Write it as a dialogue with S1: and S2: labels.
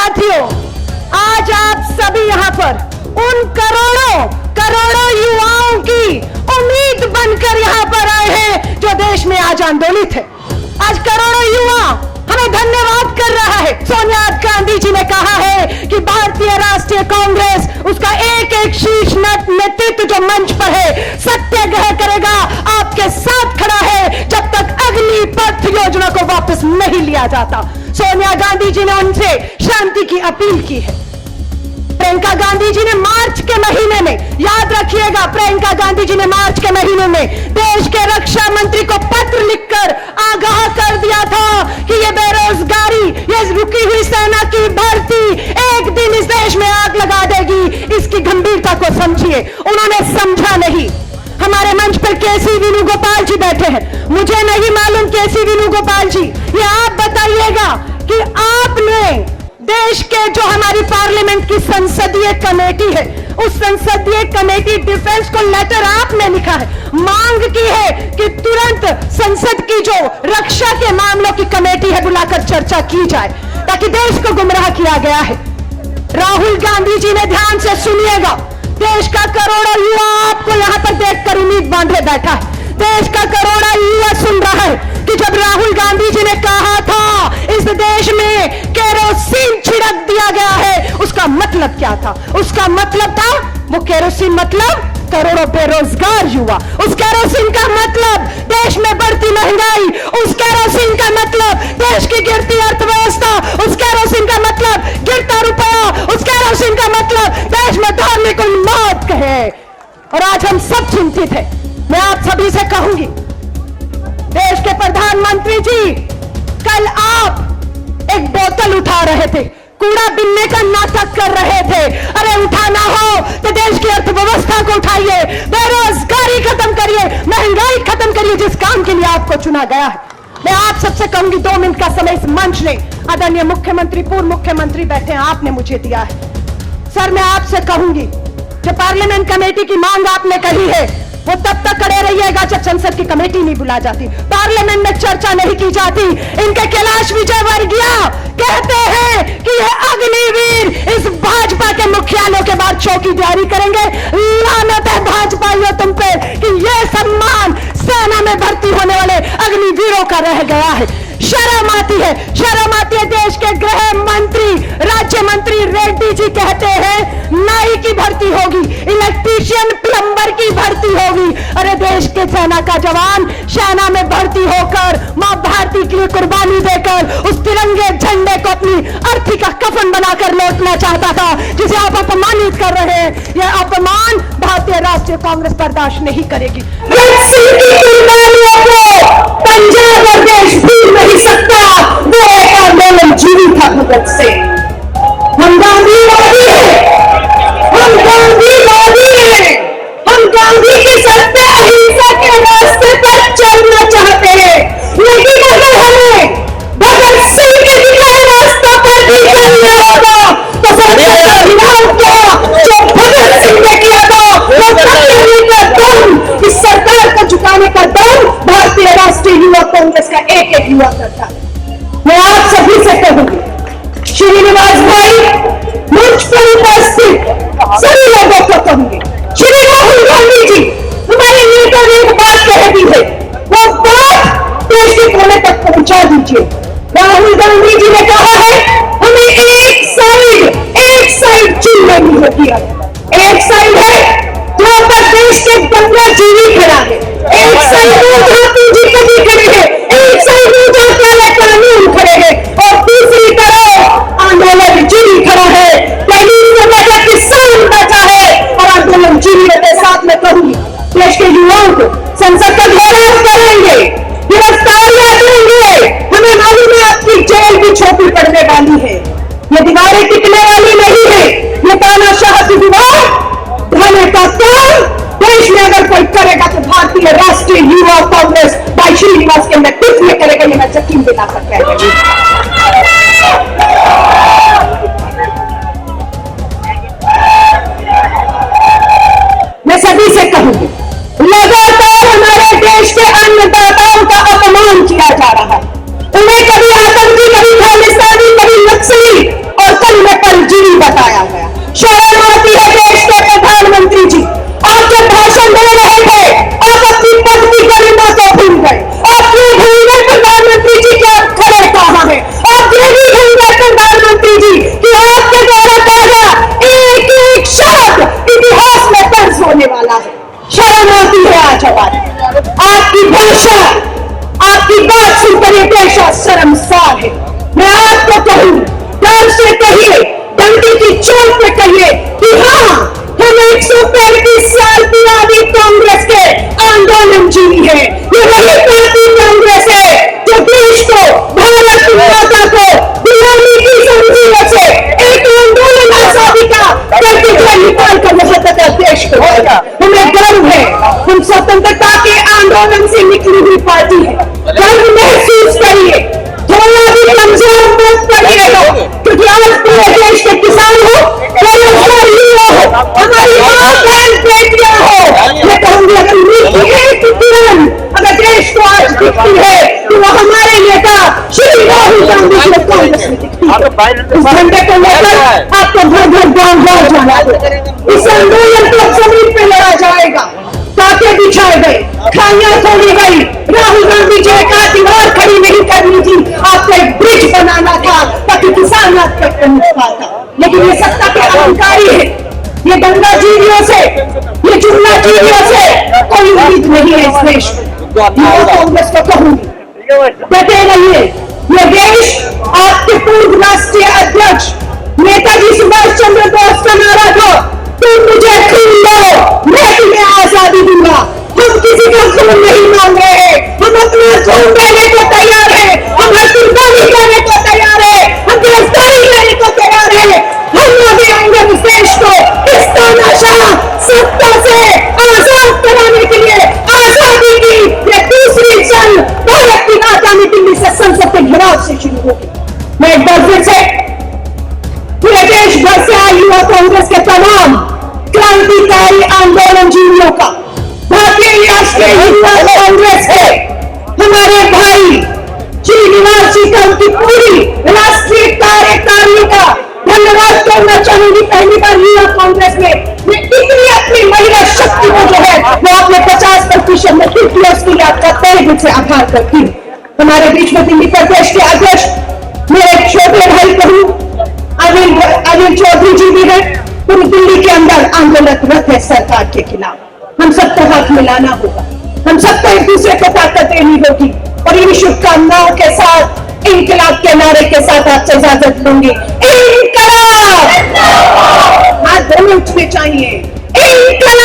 S1: साथियों, आज आप सभी यहाँ पर उन करोड़ों करोड़ों युवाओं की उम्मीद बनकर यहाँ पर आए हैं जो देश में आज आंदोलित है। आज करोड़ों युवा हमें धन्यवाद कर रहा है। सोनिया गांधी जी ने कहा है कि भारतीय राष्ट्रीय कांग्रेस उसका एक एक शीर्ष नेतृत्व जो मंच पर है सत्याग्रह करेगा, आपके साथ खड़ा है जब तक अग्निपथ योजना को वापस नहीं लिया जाता। सोनिया गांधी जी ने उनसे शांति की अपील की है। प्रियंका गांधी जी ने मार्च के महीने में, याद रखिएगा, प्रियंका गांधी जी ने मार्च के महीने में देश के रक्षा मंत्री को पत्र लिखकर आगाह कर दिया था कि ये बेरोजगारी, ये रुकी हुई सेना की भर्ती एक दिन इस देश में आग लगा देगी। इसकी गंभीरता को समझिए। उन्होंने समझा नहीं। हमारे मंच पर केसी वेणुगोपाल जी बैठे हैं। मुझे नहीं मालूम केसी वेणुगोपाल जी, ये आप बताइएगा कि आपने देश के जो हमारी पार्लियामेंट की संसदीय कमेटी है, उस संसदीय कमेटी डिफेंस को लेटर आपने लिखा है, मांग की है कि तुरंत संसद की जो रक्षा के मामलों की कमेटी है बुलाकर चर्चा की जाए, ताकि देश को गुमराह किया गया है। राहुल गांधी जी ने, ध्यान से सुनिएगा, देश का करोड़ों युवा आपको यहां पर देखकर उम्मीद बांधे बैठा है। देश का करोड़ों युवा सुन रहा है कि जब राहुल गांधी जी ने कहा था इस देश में केरोसिन छिड़क दिया गया है, उसका मतलब क्या था? उसका मतलब था, वो केरोसिन मतलब करोड़ों बेरोजगार युवा, उस केरोसिन का मतलब देश में बढ़ती महंगाई, उस केरोसिन का मतलब देश की गिरती अर्थव्यवस्था, उस केरोसिन का मतलब गिरता रुपया, उस केरोसिन का मतलब देश में धार्मिक उन्माद है। और आज हम सब चिंतित हैं। मैं आप सभी से कहूंगी, देश के प्रधानमंत्री जी, कल आप एक बोतल उठा रहे थे, कूड़ा बिनने का नाटक कर रहे थे। अरे उठाना हो तो देश की अर्थव्यवस्था को उठाइए, बेरोजगारी खत्म करिए, महंगाई खत्म करिए, जिस काम के लिए आपको चुना गया है। मैं आप सबसे कहूंगी, 2 मिनट का समय इस मंच ने, आदरणीय मुख्यमंत्री, पूर्व मुख्यमंत्री बैठे हैं, आपने मुझे दिया है। सर, मैं आपसे कहूंगी, जो पार्लियामेंट कमेटी की मांग आपने कही है, वो तब तक खड़े रहिएगा जब संसद की कमेटी नहीं बुला जाती, पार्लियामेंट में चर्चा नहीं की जाती। इनके कैलाश विजयवर्गीय कहते हैं कि ये अग्निवीर इस भाजपा के मुख्यालयों के बाद चौकीदारी करेंगे। लानत है भाजपाइयों तुम पे कि ये सम्मान सेना में भर्ती होने वाले अग्निवीरों का रह गया है। शर्म आती है, शर्म आती है। देश के गृह मंत्री, राज्य मंत्री रेड्डी जी कहते हैं नाई की भर्ती होगी, इलेक्ट्रीशियन, प्लम्बर की भर्ती होगी। अरे देश के सेना का जवान सेना में भर्ती होकर मां भारती के लिए कुर्बानी देकर उस तिरंगे झंडे को अपनी अर्थी का कफन बनाकर लौटना चाहता था, जिसे आप अपमानित कर रहे हैं। यह अपमान भारतीय राष्ट्रीय कांग्रेस बर्दाश्त नहीं करेगी। पंजाब और देश भूल नहीं सकता, वो एक आंदोलन जीवित था भगत से। हम गांधीवादी हैं, हम गांधीवादी हैं, हम गांधी की सत्ता अहिंसा के रास्ते पर चलना चाहते हैं। लेकिन अगर हमें भगत सिंह के दिखाए रास्ते पर भी चलना होगा तो संविधान का जो भगत सिंह ने किया था वो करने का दम, इस सरकार को झुकाने का दम भारतीय राष्ट्रीय युवा कांग्रेस का एक एक युवा करता है। मैं आप सभी से कहूंगी, श्रीनिवास भाई, मंच पर उपस्थित सभी लोगों को कहूंगी, श्री राहुल गांधी जी, हमारे नेता ने एक बात कह दी है, वो बात देश के कोने तक पहुंचा दीजिए। राहुल गांधी जी ने कहा है हमें एक साइड चुन लेनी होती है। एक साइड है जहां पर देश के 15 जीवी खड़ा है, एक साइड जी कभी खड़े हैं, एक साइड कानून खड़े हैं, और दूसरी तरफ आंदोलन जीवी खड़ा है। किसान बैठा है और आंदोलन जीवी के साथ में कहूंगी, देश के युवाओं को संसद का घेराव करेंगे, गिरफ्तारियां देंगे। हमें मालूम है आपकी जेल भी छोटी पड़ने वाली है, ये दीवारें टिकने वाली नहीं है। ये तानाशाह की दीवार ढाने का काम देश में अगर कोई करेगा तो भारतीय राष्ट्रीय युवा कांग्रेस भाई श्रीनिवास के नेतृत्व में करेगा, ये मैं यकीन दिला सकता है। मैं सभी से कहूंगी, लगातार हमारे देश के अन्नदाताओं का अपमान किया जा रहा है। उन्हें कभी आतंकी, कभी खालिस्तानी, कभी नक्सली और कभी बताया गया। शर्म आती है देश के प्रधानमंत्री जी, आप जब भाषण दे रहे थे आप अपनी पद की गरिमा को भूल गए। आप क्यों भूल गए प्रधानमंत्री जी कि आप खड़े कहां हैं? आप ये भी भूल गए प्रधानमंत्री जी कि आपके द्वारा कहा एक एक शब्द इतिहास में दर्ज होने वाला है। शर्म आती है आज आपकी भाषा, आपकी बात सुनकर ये देश शर्मसार है। मैं आपको कहूं, डर से कहिए, डंडी की चोट पे कहिए कि हाँ, हम 135 साल पुरानी कांग्रेस के आंदोलन जीवी है। ये वही पार्टी कांग्रेस है जो देश को, भारत माता को गुलामी की जंजीरों से एक आंदोलन आजादी का करके जो निकाल कर यहाँ तक देश को हमें गर्व है। हम स्वतंत्रता के आंदोलन से निकली हुई पार्टी है। गर्व महसूस करिए, थोड़ा भी कमजोर मत करिएगा, क्योंकि आज पूरे देश के किसान हो, बेरोजगार युवा हो, हमारी मां बहन बेटियां हो, मैं कहूंगी अगर एक किरण अगर देश को आज दिखती है तो वो हमारे नेता श्री राहुल गांधी को कांग्रेस में दिखती है। इस झंडे को लेकर आपको घर घर गांव गांव जाना है। इस आंदोलन को जमीन पे लड़ा जाएगा। ताके बिछाए गए, खाइयां तोड़ी गई। राहुल गांधी जी का दीवार खड़ी नहीं करनी थी, आपको एक ब्रिज बनाना था ताकि किसान आपके पाता। लेकिन ये सत्ता के अहंकारी है, ये दंगा जीवियों से, ये जुमला जीवियों से कोई उम्मीद नहीं है इस देश में। मैं कांग्रेस को कहूंगी, डटे रहिए। ये देश आपके पूर्व राष्ट्रीय अध्यक्ष नेताजी सुभाष चंद्र बोस का नारा था, तुम मुझे खून दो मैं तुम्हें आजादी दूंगा। हम किसी का खून नहीं मांग रहे हैं, हम अपना खून देने को तैयार है, हम कुर्बानी देने को तैयार है, हम गिरफ्तारी लेने को तैयार है। हम आगे आएंगे इस देश को इस तानाशाह सत्ता से आजाद कराने के लिए। आजादी की ये दूसरी जंग भारत की आगामी दिल्ली से संसद के घेराव से शुरू होगी। मैं एक बार फिर से पूरे देश भर से आए युवा कांग्रेस के तमाम क्रांतिकारी आंदोलन जीवियों का, भारतीय राष्ट्रीय युवा कांग्रेस के हमारे भाई श्रीनिवास जी का, उनकी पूरी राष्ट्रीय कार्यकारिणी का धन्यवाद करना चाहूंगी। पहली बार युवा कांग्रेस में मैं इतनी अपनी महिला शक्ति को जो है वो अपने 50% में किया, उसके लिए आपका तहे दिल से आभार करती हूँ। हमारे बीच में दिल्ली प्रदेश के अध्यक्ष मेरे छोटे भाई कहूँ अनिल चौधरी जी भी है, पूरी दिल्ली के अंदर आंदोलनरत है सरकार के खिलाफ। हम सबको हाथ मिलाना होगा, हम सबको एक दूसरे को ताकत देनी होगी। और इन शुभकामनाओं के साथ, इंकलाब के नारे के साथ आपसे इजाजत लूंगी। इंकलाब, हाथ दोनों उठने चाहिए। इंकलाब।